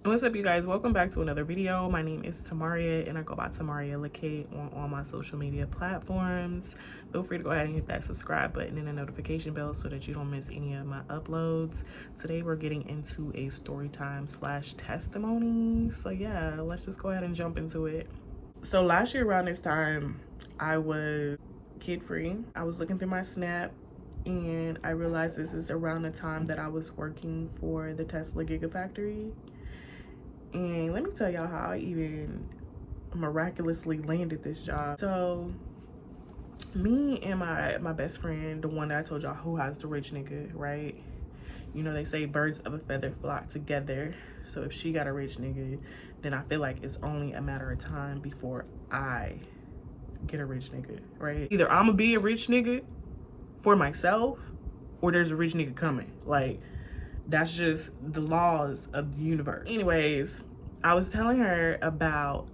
What's up, you guys? Welcome back to another video. My name is Tamaria and I go by Tamaria Loc'd on all my social media platforms. Feel free to go ahead and hit that subscribe button and the notification bell so that you don't miss any of my uploads. Today we're getting into a story time / testimony. So yeah, let's just go ahead and jump into it. So last year around this time, I was kid free. I was looking through my Snap and I realized this is around the time that I was working for the Tesla Gigafactory. And let me tell y'all how I even miraculously landed this job. So me and my best friend, the one that I told y'all who has the rich nigga, right? You know, they say birds of a feather flock together. So if she got a rich nigga, then I feel like it's only a matter of time before I get a rich nigga, right? Either I'm gonna be a rich nigga for myself or there's a rich nigga coming. Like, that's just the laws of the universe. Anyways, I was telling her about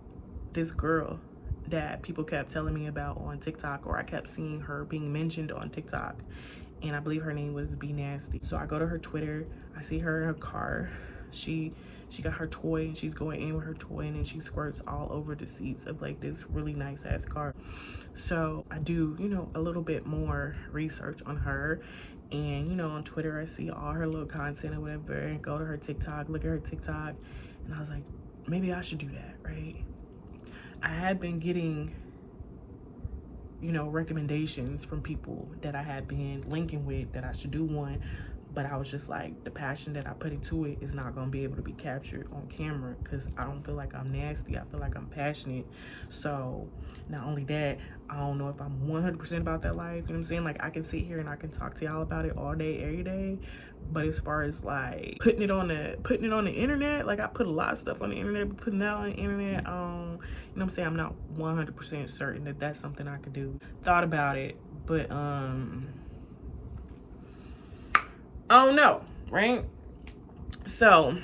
this girl that people kept telling me about on TikTok, or I kept seeing her being mentioned on TikTok. And I believe her name was Be Nasty. So I go to her Twitter, I see her in her car. She got her toy and she's going in with her toy and then she squirts all over the seats of like this really nice ass car. So I do, you know, a little bit more research on her. And, you know, on Twitter, I see all her little content or whatever, and go to her TikTok, look at her TikTok. And I was like, maybe I should do that, right? I had been getting, you know, recommendations from people that I had been linking with that I should do one. But I was just like, the passion that I put into it is not going to be able to be captured on camera because I don't feel like I'm nasty. I feel like I'm passionate. So not only that, I don't know if I'm 100% about that life. You know what I'm saying? Like, I can sit here and I can talk to y'all about it all day, every day. But as far as like putting it on the internet, like I put a lot of stuff on the internet, but putting that on the internet, you know what I'm saying? I'm not 100% certain that that's something I could do. Thought about it, but I don't know, right? So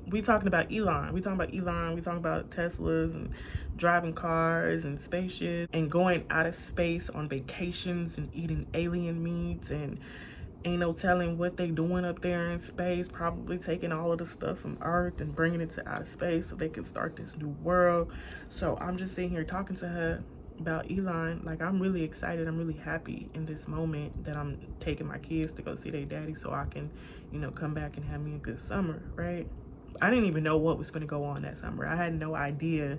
we talking about Elon. We talking about Teslas and driving cars and spaceships and going out of space on vacations and eating alien meats, and ain't no telling what they doing up there in space, probably taking all of the stuff from Earth and bringing it to outer space so they can start this new world. So I'm just sitting here talking to her about Elon. Like, I'm really excited. I'm really happy in this moment that I'm taking my kids to go see their daddy so I can, you know, come back and have me a good summer, right? I didn't even know what was going to go on that summer. I had no idea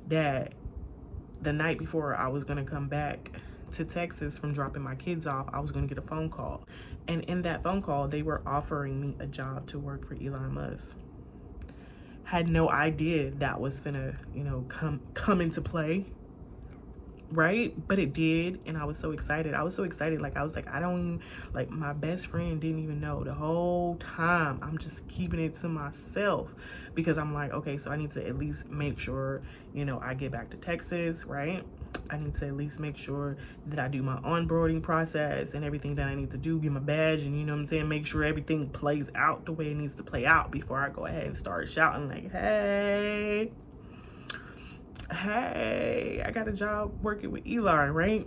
that the night before I was going to come back to Texas from dropping my kids off, I was going to get a phone call. And in that phone call, they were offering me a job to work for Elon Musk. Had no idea that was gonna, you know, come into play, right? But it did, and I was so excited. Like, I was like, I don't even, like, my best friend didn't even know the whole time. I'm just keeping it to myself because I'm like, okay, so I need to at least make sure, you know, I get back to Texas, right? I need to at least make sure that I do my onboarding process and everything that I need to do, get my badge, and, you know what I'm saying, make sure everything plays out the way it needs to play out before I go ahead and start shouting like, hey, I got a job working with Elon, right?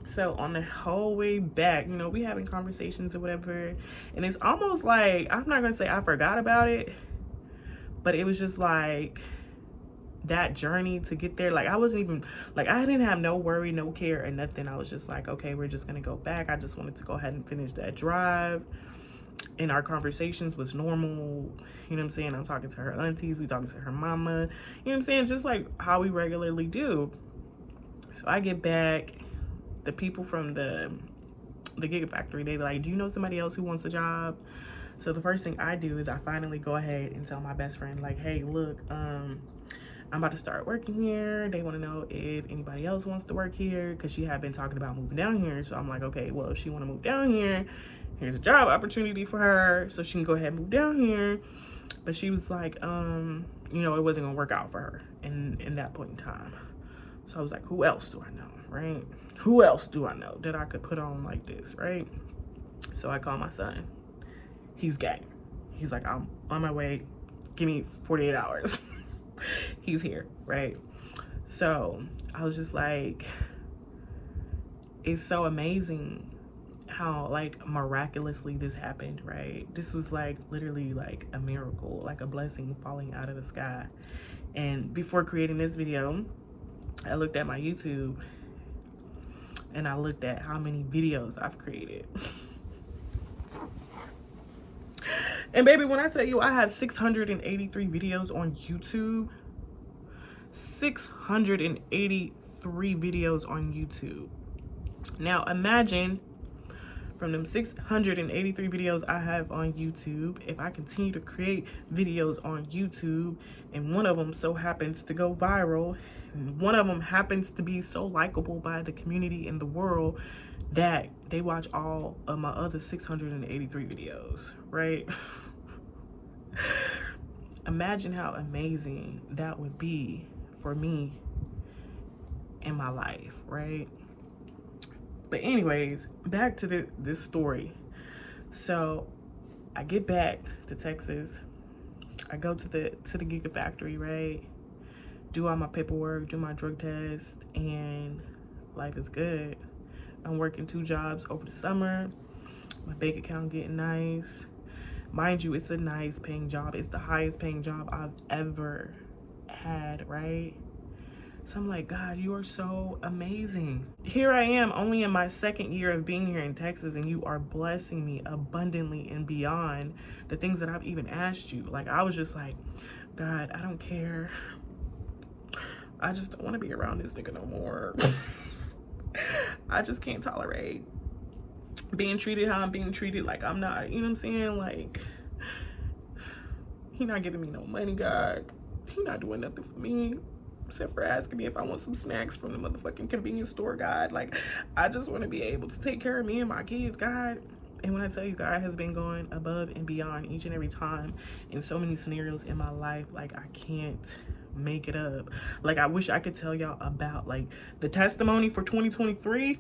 So on the whole way back, you know, we having conversations or whatever, and it's almost like, I'm not gonna say I forgot about it, but it was just like that journey to get there. Like, I wasn't even, like, I didn't have no worry, no care or nothing. I was just like, okay, we're just gonna go back. I just wanted to go ahead and finish that drive. And our conversations was normal, you know what I'm saying? I'm talking to her aunties, we talking to her mama, you know what I'm saying? Just like how we regularly do. So I get back, the people from the Gigafactory, they like, do you know somebody else who wants a job? So the first thing I do is I finally go ahead and tell my best friend, like, hey, look, I'm about to start working here. They want to know if anybody else wants to work here because she had been talking about moving down here. So I'm like, okay, well, if she want to move down here, here's a job opportunity for her so she can go ahead and move down here. But she was like, you know, it wasn't gonna work out for her in that point in time. So I was like, who else do I know, right? Who else do I know that I could put on like this, right? So I call my son. He's gay. He's like, I'm on my way. Give me 48 hours. He's here, right? So I was just like, it's so amazing how like miraculously this happened, right? This was like literally like a miracle, like a blessing falling out of the sky. And before creating this video, I looked at my YouTube and I looked at how many videos I've created. And baby, when I tell you I have 683 videos on YouTube, 683 videos on YouTube. Now imagine, from them 683 videos I have on YouTube, if I continue to create videos on YouTube and one of them so happens to go viral, and one of them happens to be so likable by the community in the world that they watch all of my other 683 videos, right? Imagine how amazing that would be for me in my life, right? But anyways, back to this story. So I get back to Texas. I go to the Gigafactory, right? Do all my paperwork, do my drug test, and life is good. I'm working 2 jobs over the summer. My bank account getting nice. Mind you, it's a nice paying job. It's the highest paying job I've ever had, right? So I'm like, God, you are so amazing. Here I am, only in my 2nd year of being here in Texas, and you are blessing me abundantly and beyond the things that I've even asked you. Like, I was just like, God, I don't care. I just don't want to be around this nigga no more. I just can't tolerate being treated how I'm being treated. Like, I'm not, you know what I'm saying? Like, he not giving me no money, God. He not doing nothing for me, except for asking me if I want some snacks from the motherfucking convenience store, God. Like, I just want to be able to take care of me and my kids, God. And when I tell you, God has been going above and beyond each and every time in so many scenarios in my life, like, I can't make it up. Like, I wish I could tell y'all about, like, the testimony for 2023.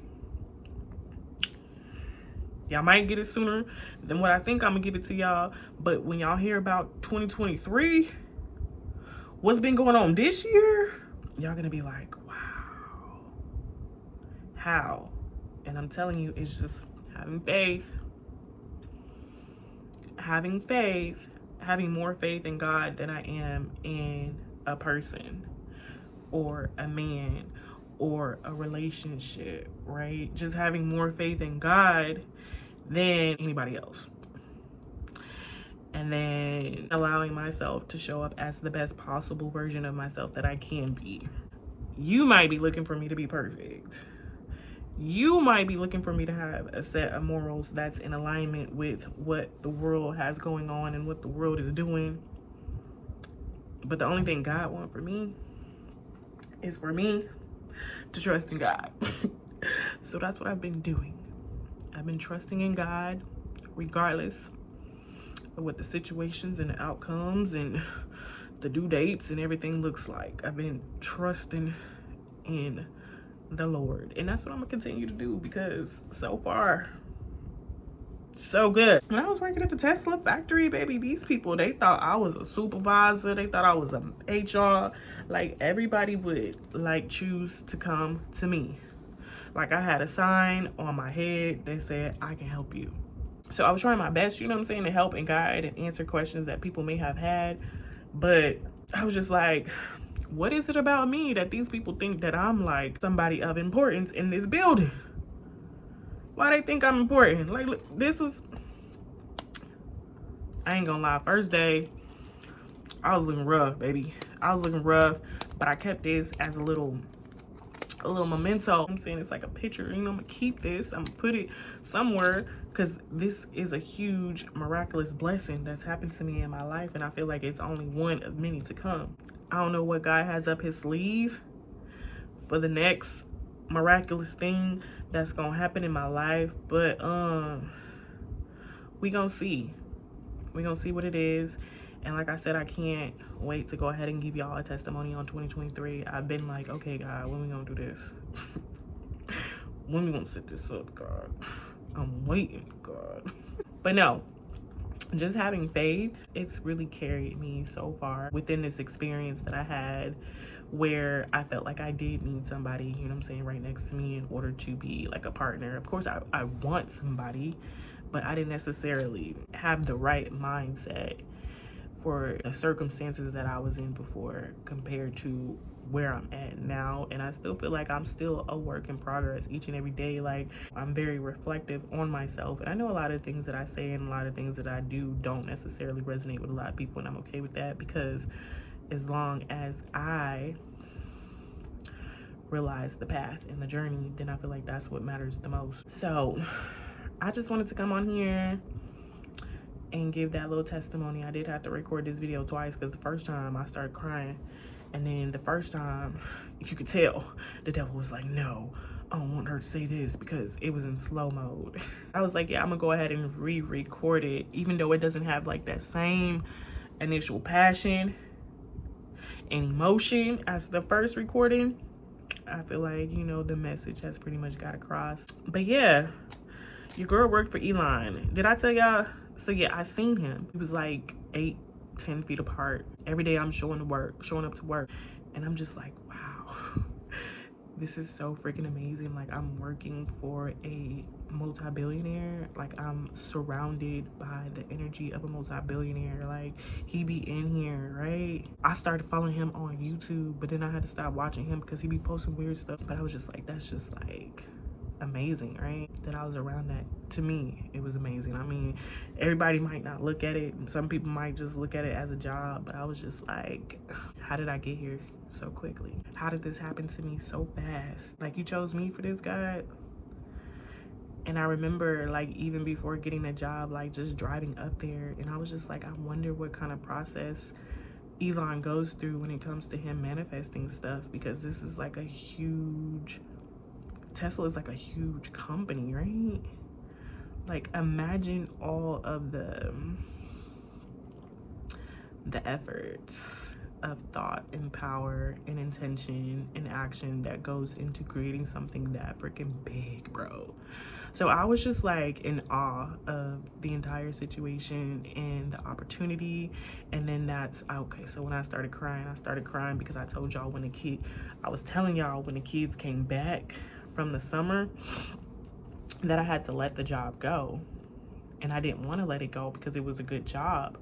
Y'all might get it sooner than what I think I'm gonna give it to y'all. But when y'all hear about 2023, what's been going on this year, y'all gonna be like, wow, how? And I'm telling you, it's just having faith, having more faith in God than I am in a person or a man or a relationship, right? Just having more faith in God than anybody else. And then allowing myself to show up as the best possible version of myself that I can be. You might be looking for me to be perfect. You might be looking for me to have a set of morals that's in alignment with what the world has going on and what the world is doing. But the only thing God wants for me is for me to trust in God. So that's what I've been doing. I've been trusting in God regardless of what the situations and the outcomes and the due dates and everything looks like. I've been trusting in the Lord. And that's what I'm gonna continue to do, because so far, so good. When I was working at the Tesla factory, baby, these people, they thought I was a supervisor. They thought I was a HR. Like, everybody would like choose to come to me. Like, I had a sign on my head that said, I can help you. So I was trying my best, you know what I'm saying, to help and guide and answer questions that people may have had. But I was just like, what is it about me that these people think that I'm like somebody of importance in this building? Why they think I'm important? Like, look, this was, I ain't gonna lie, first day, I was looking rough, baby. I was looking rough, but I kept this as a little memento. I'm saying, it's like a picture, you know, I'm gonna keep this, I'm gonna put it somewhere, because this is a huge miraculous blessing that's happened to me in my life, and I feel like it's only one of many to come. I don't know what God has up his sleeve for the next miraculous thing that's gonna happen in my life, but we gonna see what it is. And like I said, I can't wait to go ahead and give y'all a testimony on 2023. I've been like, okay, God, when we gonna do this? When we gonna set this up, God? I'm waiting, God. But no, just having faith, it's really carried me so far within this experience that I had, where I felt like I did need somebody, you know what I'm saying, right next to me in order to be like a partner. Of course, I want somebody, but I didn't necessarily have the right mindset for the circumstances that I was in before compared to where I'm at now. And I still feel like I'm still a work in progress each and every day. Like, I'm very reflective on myself, and I know a lot of things that I say and a lot of things that I do don't necessarily resonate with a lot of people, and I'm okay with that, because as long as I realize the path and the journey, then I feel like that's what matters the most. So I just wanted to come on here and give that little testimony. I did have to record this video twice, because the first time I started crying, and then the first time you could tell the devil was like, no, I don't want her to say this, because it was in slow mode. I was like, yeah, I'm gonna go ahead and re-record it, even though it doesn't have like that same initial passion and emotion as the first recording. I feel like, you know, the message has pretty much got across. But yeah, your girl worked for Elon. Did I tell y'all? So yeah, I seen him. He was like 8-10 feet apart. Every day I'm showing up to work, and I'm just like, wow, this is so freaking amazing. Like, I'm working for a multi-billionaire. Like, I'm surrounded by the energy of a multi-billionaire. Like, he be in here, right? I started following him on YouTube, but then I had to stop watching him because he be posting weird stuff. But I was just like, that's just like amazing, right? That I was around that. To me, it was amazing. I mean, everybody might not look at it. Some people might just look at it as a job, but I was just like, how did I get here so quickly? How did this happen to me so fast? Like, you chose me for this, God? And I remember, like, even before getting a job, like, just driving up there, and I was just like, I wonder what kind of process Elon goes through when it comes to him manifesting stuff, because this is like a huge, Tesla is like a huge company, right? Like, imagine all of the effort of thought and power and intention and action that goes into creating something that freaking big, bro. So I was just like in awe of the entire situation and the opportunity. And then that's okay. So when I started crying because I told y'all I was telling y'all when the kids came back from the summer that I had to let the job go. And I didn't want to let it go because it was a good job,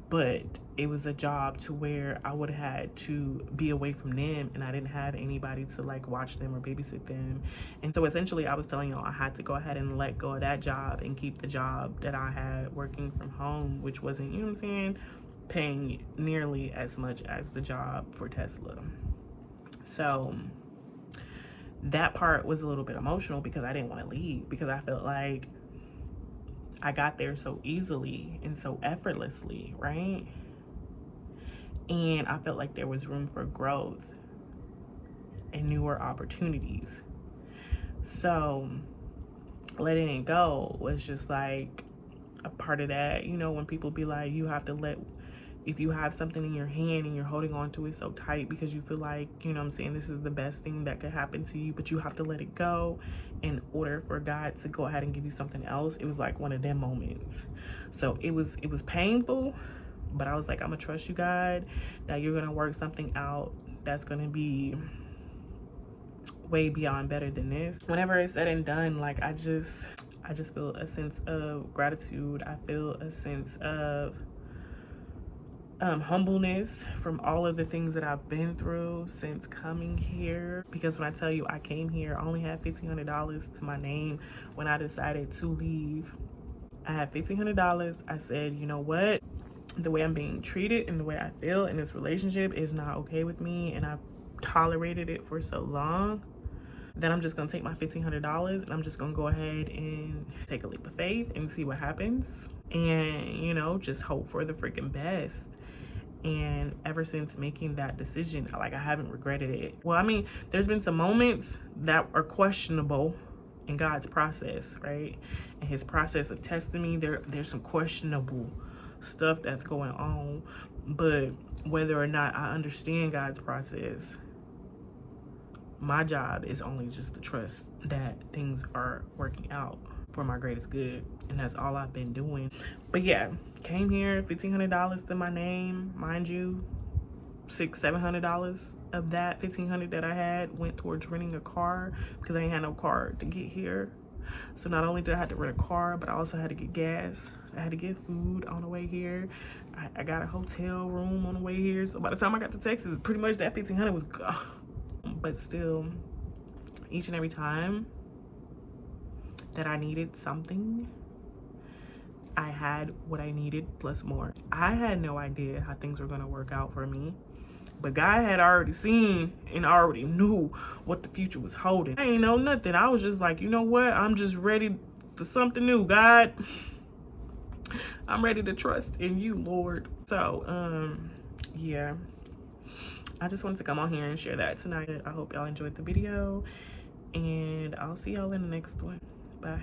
but it was a job to where I would have had to be away from them, and I didn't have anybody to like watch them or babysit them. And so essentially I was telling y'all I had to go ahead and let go of that job and keep the job that I had working from home, which wasn't, you know what I'm saying, paying nearly as much as the job for Tesla. So that part was a little bit emotional because I didn't want to leave, because I felt like I got there so easily and so effortlessly, right? And I felt like there was room for growth and newer opportunities. So letting it go was just like a part of that. You know, when people be like, you have to let, if you have something in your hand and you're holding on to it so tight because you feel like, you know what I'm saying, this is the best thing that could happen to you, but you have to let it go in order for God to go ahead and give you something else. It was like one of them moments. So it was painful, but I was like, I'm gonna trust you, God, that you're gonna work something out that's gonna be way beyond better than this. Whenever it's said and done, like, I just feel a sense of gratitude. I feel a sense of humbleness from all of the things that I've been through since coming here. Because when I tell you I came here, I only had $1,500 to my name when I decided to leave. I had $1,500. I said, you know what? The way I'm being treated and the way I feel in this relationship is not okay with me, and I've tolerated it for so long. Then I'm just gonna take my $1,500 and I'm just gonna go ahead and take a leap of faith and see what happens, and, you know, just hope for the freaking best. And ever since making that decision, like, I haven't regretted it. Well, I mean, there's been some moments that are questionable in God's process, right? And his process of testing me, there's some questionable stuff that's going on. But whether or not I understand God's process, my job is only just to trust that things are working out. for my greatest good, and that's all I've been doing. But yeah, came here, $1,500 to my name, mind you. $600-700 of that $1,500 that I had went towards renting a car because I ain't had no car to get here. So not only did I have to rent a car, but I also had to get gas. I had to get food on the way here. I got a hotel room on the way here. So by the time I got to Texas, pretty much that $1,500 was gone. But still, each and every time that I needed something, I had what I needed plus more. I had no idea how things were gonna work out for me, but God had already seen and already knew what the future was holding. I ain't know nothing. I was just like, you know what? I'm just ready for something new, God. I'm ready to trust in you, Lord. So, yeah. I just wanted to come on here and share that tonight. I hope y'all enjoyed the video, and I'll see y'all in the next one. Bye.